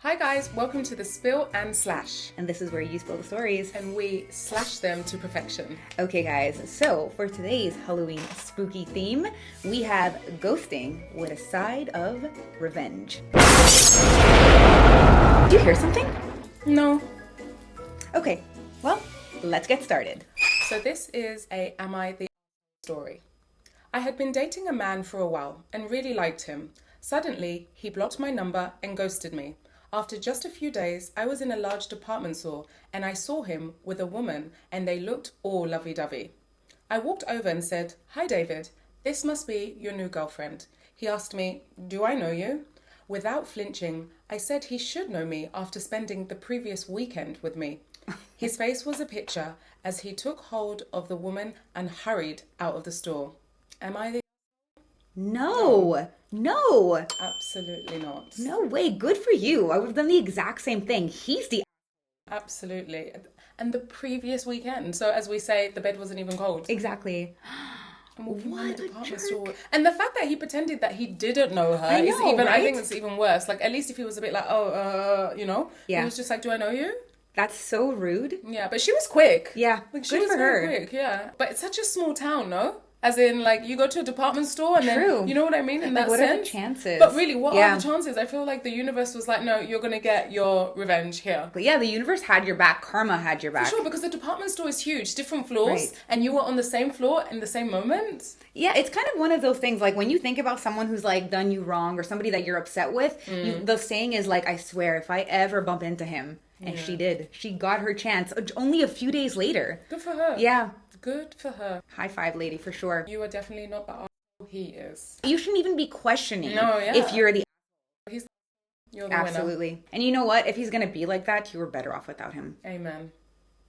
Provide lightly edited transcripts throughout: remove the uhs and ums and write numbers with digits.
Hi guys, welcome to the Spill and Slash. And this is where you spill the stories. And we slash them to perfection. Okay guys, so for today's Halloween spooky theme, we have ghosting with a side of revenge. Did you hear something? No. Okay, well, let's get started. So this is a Am I the story. I had been dating a man for a while and really liked him. Suddenly, he blocked my number and ghosted me. After just a few days, I was in a large department store and I saw him with a woman and they looked all lovey-dovey. I walked over and said, "Hi David, this must be your new girlfriend." He asked me, "Do I know you?" Without flinching, I said he should know me after spending the previous weekend with me. His face was a picture as he took hold of the woman and hurried out of the store. Am I the... No. Absolutely not. No way, good for you. I would have done the exact same thing. He's the... Absolutely. And the previous weekend. So as we say, the bed wasn't even cold. Exactly. What a jerk. And the fact that he pretended that he didn't know her I know, right? I think it's even worse. Like, at least if he was a bit like, Yeah. He was just like, "Do I know you?" That's so rude. Yeah, but she was quick. Yeah, Like, she good was for very her. quick, yeah. But it's such a small town, no? As in, like, you go to a department store and True. then, you know what I mean? In Like, that what sense. are the chances? But really, what Yeah. are the chances? I feel like the universe was like, no, you're going to get your revenge here. But yeah, the universe had your back. Karma had your back. For sure, because the department store is huge, different floors, Right. and you were on the same floor in the same moment. Yeah, it's kind of one of those things, like when you think about someone who's like done you wrong or somebody that you're upset with, the saying is like, I swear, if I ever bump into him, and she did. She got her chance only a few days later. Good for her. Yeah. Good for her. High five, lady, for sure. You are definitely not the asshole he is. You shouldn't even be questioning No, yeah. if you're the... You're the Absolutely. And you know what? If he's going to be like that, you were better off without him. winner. Amen.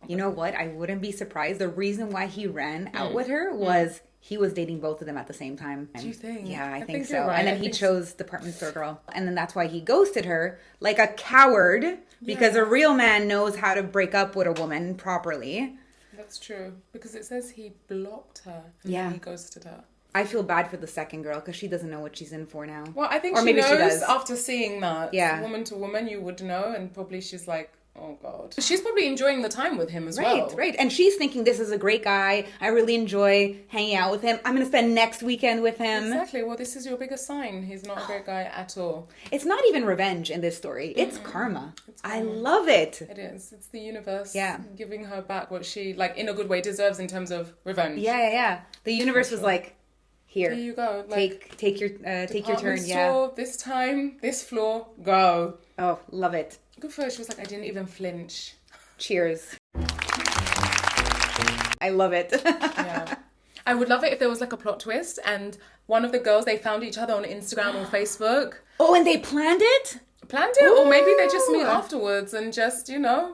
You know what? I wouldn't be surprised. The reason why he ran out with her was he was dating both of them at the same time. Do you think? Yeah, I think think so. you're right. And then he chose department store girl. And then that's why he ghosted her like a coward because a real man knows how to break up with a woman properly. That's true. Because it says he blocked her and Yeah. then he ghosted her. I feel bad for the second girl because she doesn't know what she's in for now. Well, I think Or she maybe knows she does. after seeing that. Yeah. Woman to woman, you would know. And probably she's like, oh God. She's probably enjoying the time with him as well. Right. And she's thinking, this is a great guy. I really enjoy hanging out with him. I'm going to spend next weekend with him. Exactly. Well, this is your biggest sign. He's not a great guy at all. It's not even revenge in this story. It's karma. I love it. It is. It's the universe Yeah. giving her back what she, like, in a good way, deserves in terms of revenge. Yeah. The universe was like, here you go. Like, take your turn. department Yeah. store, this time, this floor, go. Oh, love it. Good for her. She was like, I didn't even flinch. Cheers. I love it. Yeah. I would love it if there was like a plot twist and one of the girls, they found each other on Instagram or Facebook. Oh, and they planned it? Planned it, or maybe they just meet Ooh. afterwards and just,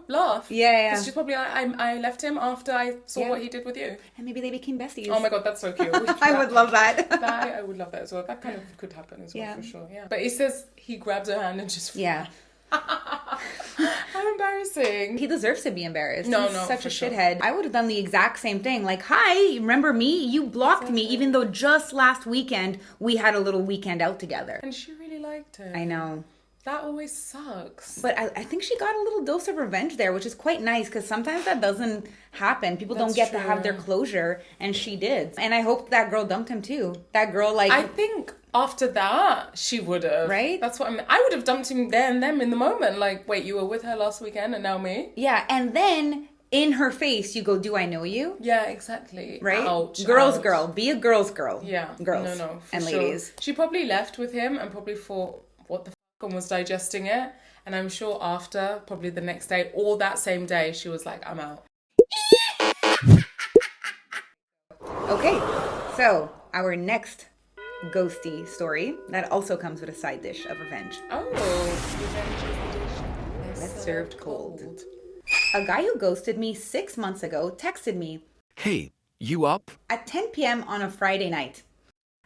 laugh. Yeah. Because she's probably like, I left him after I saw what he did with you. And maybe they became besties. Oh my God, that's so cute. I would love that. I would love that as well. That kind of could happen as well, Yeah. for sure. Yeah. But it says he grabbed her hand and just... Yeah. How embarrassing. He deserves to be embarrassed. No, He's no, such for a sure. shithead. I would have done the exact same thing. Like, hi, remember me? You blocked me, even though just last weekend we had a little weekend out together. And she really liked him. I know. That always sucks. But I think she got a little dose of revenge there, which is quite nice because sometimes that doesn't happen. People don't get to have their closure, and she did. And I hope that girl dumped him too. That girl, like... I think after that, she would have. Right? That's what I mean. I would have dumped him there and then in the moment. Like, wait, you were with her last weekend and now me? Yeah, and then in her face, you go, do I know you? Yeah, exactly. Right? Ouch. Girl's ouch. girl. Be a girl's girl. Yeah. Girls. No, for and sure. ladies. She probably left with him and probably thought, what the f***, and was digesting it. And I'm sure after, probably the next day or that same day, she was like, I'm out. Okay, so our next ghosty story that also comes with a side dish of revenge. Oh, revenge is the dish That's served cold. A guy who ghosted me 6 months ago texted me Hey, you up? at 10 p.m. on a Friday night.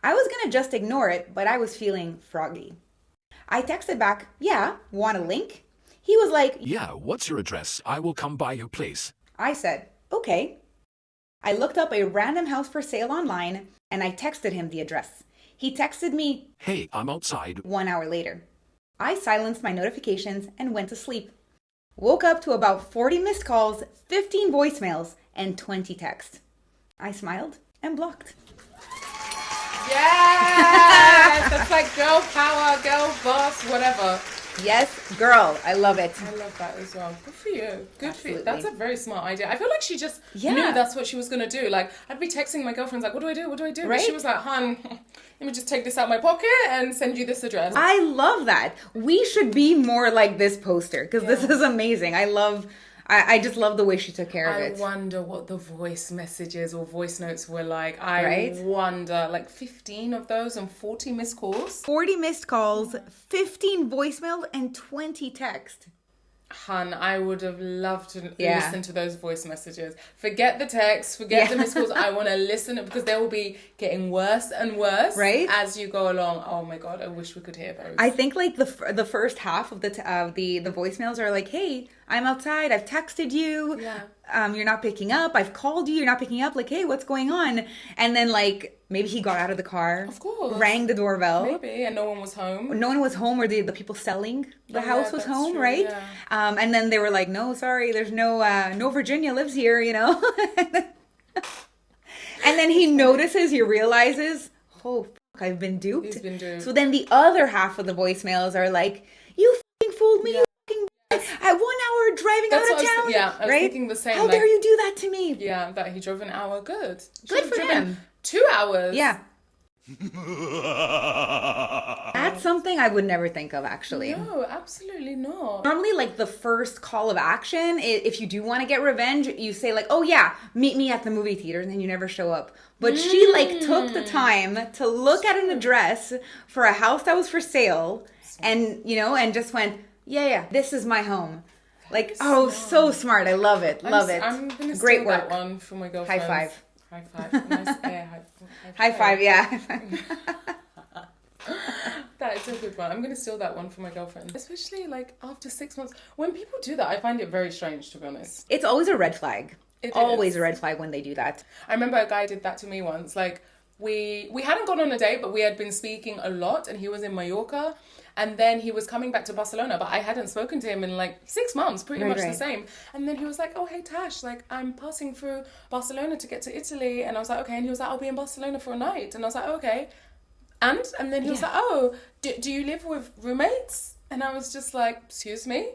I was gonna just ignore it, but I was feeling froggy. I texted back, yeah, want a link? He was like, Yeah, what's your address? I will come by your place. I said, okay. I looked up a random house for sale online and I texted him the address. He texted me Hey, I'm outside. 1 hour later. I silenced my notifications and went to sleep. Woke up to about 40 missed calls, 15 voicemails, and 20 texts. I smiled and blocked. Yes! That's like girl power, girl boss, whatever. Yes, girl. I love it. I love that as well. Good for you. Good for you. Absolutely. That's a very smart idea. I feel like she just Yeah. knew that's what she was going to do. Like, I'd be texting my girlfriends like, what do I do? What do I do? Right? But she was like, hun, let me just take this out of my pocket and send you this address. I love that. We should be more like this poster because this is amazing. I just love the way she took care of it. I wonder what the voice messages or voice notes were like. Right? Wonder, like 15 of those and 40 missed calls. 40 missed calls, 15 voicemails, and 20 texts. Hun, I would have loved to Yeah. listen to those voice messages. Forget the text, forget the missed calls. I want to listen because they will be getting worse and worse as you go along. Oh my God, I wish we could hear those. I think like the first half of the voicemails are like, hey, I'm outside, I've texted you, you're not picking up, I've called you, you're not picking up, like, hey, what's going on? And then like maybe he got out of the car, of course, rang the doorbell, maybe, and no one was home. No one was home, or the people selling the house was that's home, true, right? yeah. And then they were like, no, sorry, there's no Virginia lives here, you know. And then he notices, he realizes, oh, fuck, I've been duped. He's been duped. So then the other half of the voicemails are like, you fucking fooled me, you fucking at 1 hour driving That's out what of town. I was thinking the same. How dare you do that to me? Yeah, that he drove an hour. Good. Good Should've for driven him. 2 hours. Yeah. That's something I would never think of, actually. No, absolutely not. Normally, like, the first call of action, if you do want to get revenge, you say, like, oh, yeah, meet me at the movie theater, and then you never show up. But she, like, took the time to look at an address for a house that was for sale, and, you know, and just went, yeah, this is my home. Like, so smart. I love it. Love it. I'm going to Great steal work. that one for my girlfriend. High five. High five. Nice air. High five, yeah. High five. That is a good one. I'm going to steal that one for my girlfriend. Especially, like, after 6 months. When people do that, I find it very strange, to be honest. It's always a red flag. It Always is. a red flag when they do that. I remember a guy did that to me once. Like, we hadn't gone on a date, but we had been speaking a lot, and he was in Mallorca. And then he was coming back to Barcelona, but I hadn't spoken to him in like 6 months, pretty much the same. And then he was like, oh, hey, Tash, like, I'm passing through Barcelona to get to Italy. And I was like, okay. And he was like, I'll be in Barcelona for a night. And I was like, okay. And then he was like, oh, do you live with roommates? And I was just like, excuse me?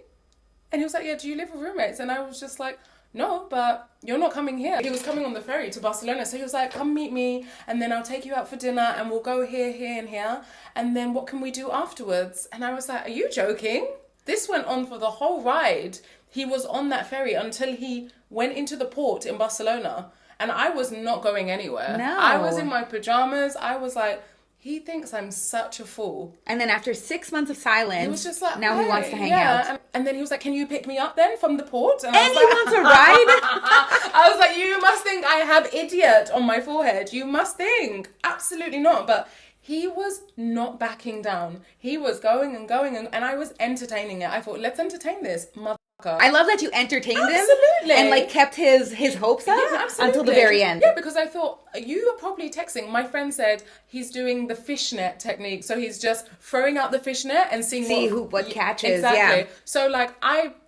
And he was like, yeah, do you live with roommates? And I was just like, no, but you're not coming here. He was coming on the ferry to Barcelona. So he was like, come meet me and then I'll take you out for dinner and we'll go here, here and here. And then what can we do afterwards? And I was like, are you joking? This went on for the whole ride. He was on that ferry until he went into the port in Barcelona. And I was not going anywhere. No. I was in my pajamas. I was like, he thinks I'm such a fool. And then after 6 months of silence, He was just like, now he hey, wants to hang out. And then he was like, can you pick me up then from the port? And And he wants a ride? I was like, you must think I have idiot on my forehead. You must think. Absolutely not. But he was not backing down. He was going and going and I was entertaining it. I thought, let's entertain this motherfucker. I love that you entertained him. Absolutely. And like kept his hopes up until the very end. Yeah, because I thought, you are probably texting. My friend said he's doing the fishnet technique. So he's just throwing out the fishnet and seeing what catches. Exactly. Yeah. So like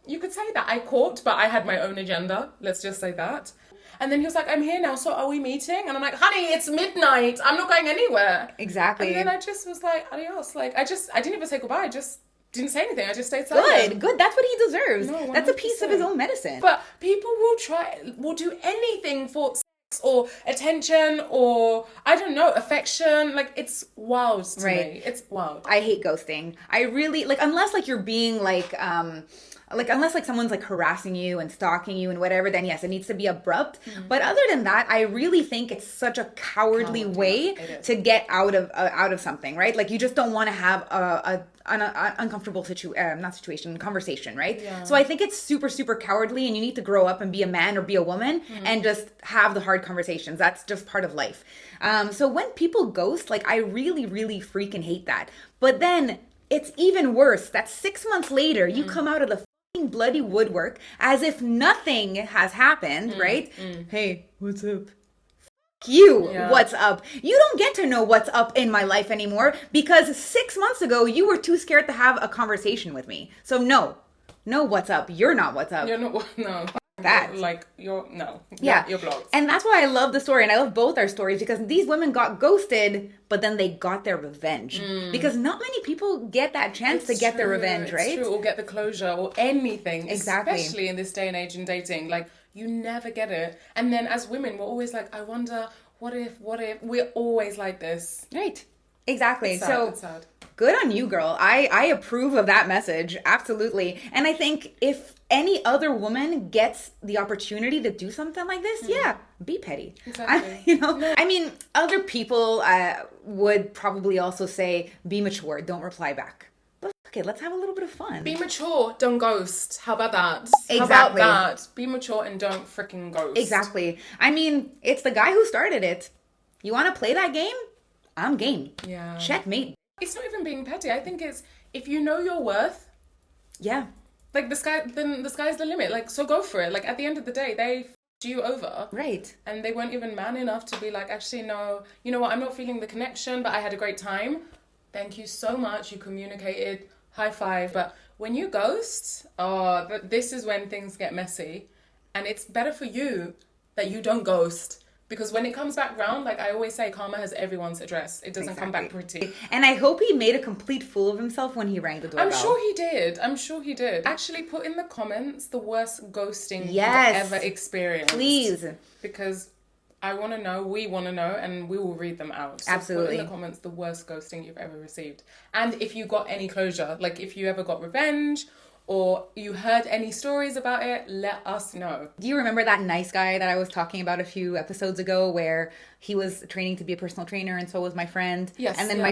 you could say that I caught, but I had my own agenda. Let's just say that. And then he was like, I'm here now, so are we meeting? And I'm like, honey, it's midnight. I'm not going anywhere. Exactly. And then I just was like, adios. Like, I didn't even say goodbye. I just didn't say anything. I just stayed silent. Good. That's what he deserves. No, that's a piece of his own medicine. But people will do anything for sex or attention or, I don't know, affection. Like, it's wild to me. It's wild. I hate ghosting. I really, like, unless, like, you're being, like, unless, like, someone's, like, harassing you and stalking you and whatever, then, yes, it needs to be abrupt. But other than that, I really think it's such a cowardly way to get out of something, right? Like, you just don't want to have an uncomfortable conversation, right? Yeah. So I think it's super, super cowardly and you need to grow up and be a man or be a woman and just have the hard conversations. That's just part of life. So when people ghost, like, I really, really freaking hate that. But then it's even worse that 6 months later, you come out of the bloody woodwork as if nothing has happened, right? Hey, what's up? you Yeah. what's up. You don't get to know what's up in my life anymore because 6 months ago you were too scared to have a conversation with me. So no what's up. You're not what's up. You're not, no. That. Like, you're Yeah. you're blocked. And that's why I love the story, and I love both our stories, because these women got ghosted, but then they got their revenge. Because not many people get that chance to get their revenge, right? It's true, or get the closure, or anything. Exactly. Especially in this day and age in dating. Like, you never get it. And then as women, we're always like, I wonder, what if? We're always like this. Right. Exactly. It's sad, So it's sad. good on you, girl. I approve of that message. Absolutely. And I think if any other woman gets the opportunity to do something like this, yeah, be petty. Exactly. I mean, other people would probably also say, be mature, don't reply back. But okay, let's have a little bit of fun. Be mature, don't ghost. How about that? Exactly. How about that? Be mature and don't freaking ghost. Exactly. I mean, it's the guy who started it. You want to play that game? I'm game. Yeah. Checkmate. It's not even being petty. I think it's, if you know your worth, Yeah. like, the sky's the limit. Like, so go for it. Like, at the end of the day, they f***ed you over. Right. And they weren't even man enough to be like, actually, no, you know what, I'm not feeling the connection, but I had a great time. Thank you so much. You communicated. High five. But when you ghost, this is when things get messy. And it's better for you that you don't ghost. Because when it comes back round, like I always say, karma has everyone's address. It doesn't come back pretty. And I hope he made a complete fool of himself when he rang the doorbell. I'm sure he did. Actually, put in the comments the worst ghosting Yes. you've ever experienced. Please. Because I want to know, we want to know, and we will read them out. So Absolutely. put in the comments the worst ghosting you've ever received. And if you got any closure, like if you ever got revenge, or you heard any stories about it, let us know. Do you remember that nice guy that I was talking about a few episodes ago where he was training to be a personal trainer and so was my friend? Yes. And then yeah. my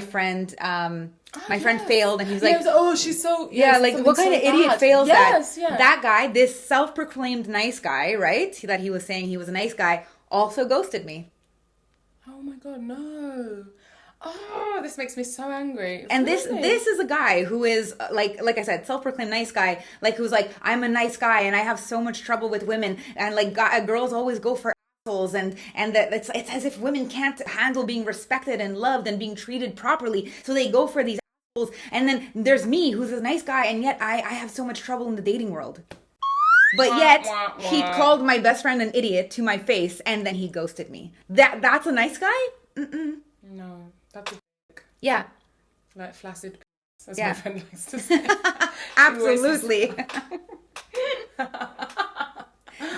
friend failed and he was like, oh, she's so... yeah, like what kind of idiot fails yes, that? Yeah. That guy, this self-proclaimed nice guy, right? That he was saying he was a nice guy, also ghosted me. Oh my God, no. Oh, this makes me so angry. And Really? this is a guy who is like I said, self-proclaimed nice guy, like who's like, I'm a nice guy and I have so much trouble with women, and like girls always go for assholes, and that it's as if women can't handle being respected and loved and being treated properly, so they go for these assholes. And then there's me, who's a nice guy, and yet I have so much trouble in the dating world. But yet he called my best friend an idiot to my face, and then he ghosted me. That's a nice guy? Mm-mm. No, that's a Yeah. like flaccid, as Yeah. my friend likes to say. Absolutely.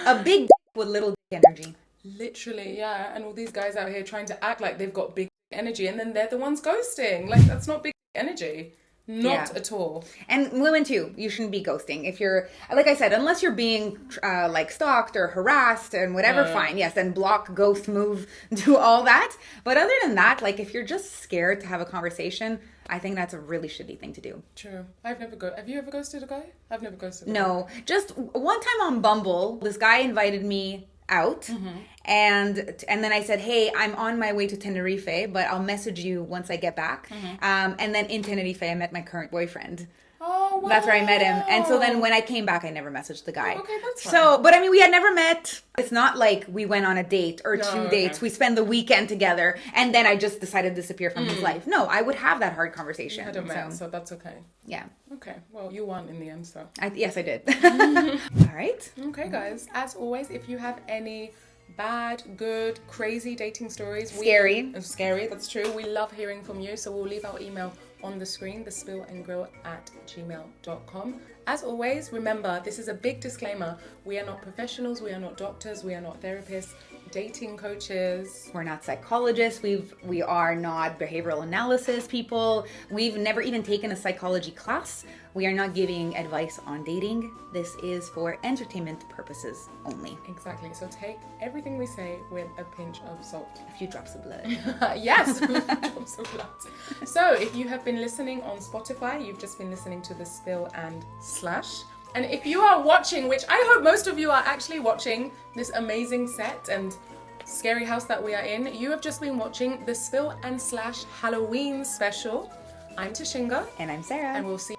A big with little energy. Literally, yeah. And all these guys out here trying to act like they've got big energy, and then they're the ones ghosting. Like, that's not big energy. Not at all. And women too, you shouldn't be ghosting. If you're, like I said, unless you're being like stalked or harassed and whatever, fine. Yes, then block, ghost, move, do all that. But other than that, like if you're just scared to have a conversation, I think that's a really shitty thing to do. True. Have you ever ghosted a guy? I've never ghosted a guy. No, just one time on Bumble, this guy invited me out, and then I said, hey, I'm on my way to Tenerife, but I'll message you once I get back. And then in Tenerife I met my current boyfriend. Oh, wow. That's where I met him. And so then when I came back, I never messaged the guy. Oh, okay, that's fine. So, but I mean, we had never met. It's not like we went on a date or two okay. dates. We spent the weekend together and then I just decided to disappear from his life. No, I would have that hard conversation. I don't met, so that's okay. Yeah. Okay, well, you won in the end, so. Yes, I did. All right. Okay, guys. As always, if you have any bad, good, crazy dating stories. Scary, that's true. We love hearing from you, so we'll leave our email on the screen, thespillandgrill@gmail.com. As always, remember, this is a big disclaimer. We are not professionals, we are not doctors, we are not therapists, dating coaches. We're not psychologists. We are not behavioral analysis people. We've never even taken a psychology class. We are not giving advice on dating. This is for entertainment purposes only. Exactly. So take everything we say with a pinch of salt. A few drops of blood. Yes, drops of blood. So if you have been listening on Spotify, you've just been listening to the Spill and Slash. And if you are watching, which I hope most of you are actually watching this amazing set and scary house that we are in, you have just been watching the Spill and Slash Halloween special. I'm Tashinga. And I'm Sarah. And we'll see